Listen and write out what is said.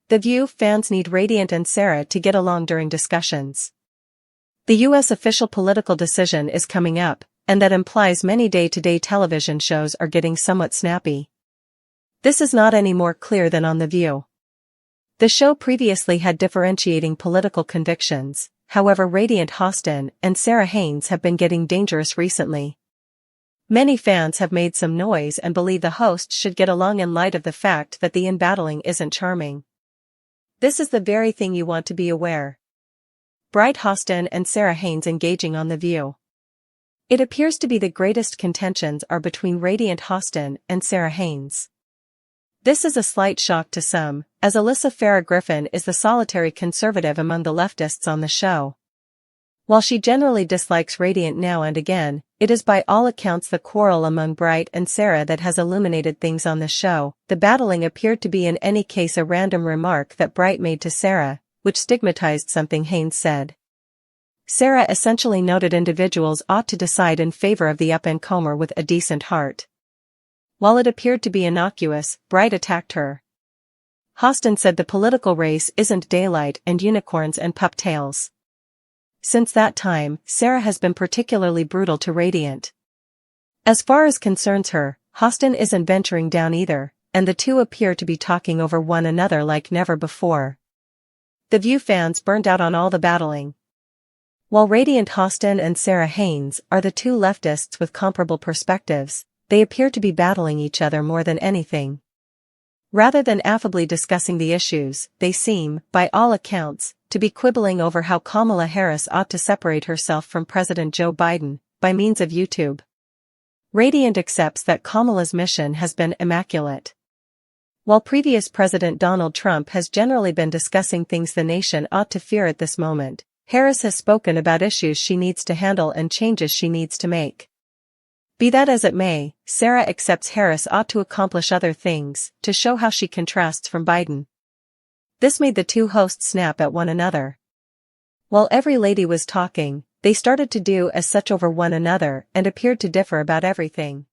The View fans need Radiant and Sara to get along during discussions. The U.S. official political decision is coming up, and that implies many day-to-day television shows are getting somewhat snappy. This is not any more clear than on The View. The show previously had differentiating political convictions, however Radiant Houston and Sara Haines have been getting dangerous recently. Many fans have made some noise and believe the hosts should get along in light of the fact that the in-battling isn't charming. This is the very thing you want to be aware. Bright Houston and Sara Haines engaging on The View. It appears to be the greatest contentions are between Radiant Houston and Sara Haines. This is a slight shock to some, as Alyssa Farah Griffin is the solitary conservative among the leftists on the show. While she generally dislikes Radiant now and again, it is by all accounts the quarrel among Bright and Sara that has illuminated things on the show. The battling appeared to be in any case a random remark that Bright made to Sara, which stigmatized something Haines said. Sara essentially noted individuals ought to decide in favor of the up-and-comer with a decent heart. While it appeared to be innocuous, Bright attacked her. Houston said the political race isn't daylight and unicorns and pup tails. Since that time, Sara has been particularly brutal to Radiant. As far as concerns her, Houston isn't venturing down either, and the two appear to be talking over one another like never before. The View fans burned out on all the battling. While Radiant Houston and Sara Haines are the two leftists with comparable perspectives, they appear to be battling each other more than anything. Rather than affably discussing the issues, they seem, by all accounts, to be quibbling over how Kamala Harris ought to separate herself from President Joe Biden, by means of YouTube. Radiant accepts that Kamala's mission has been immaculate. While previous President Donald Trump has generally been discussing things the nation ought to fear at this moment, Harris has spoken about issues she needs to handle and changes she needs to make. Be that as it may, Sara accepts Harris ought to accomplish other things, to show how she contrasts from Biden. This made the two hosts snap at one another. While every lady was talking, they started to do as such over one another and appeared to differ about everything.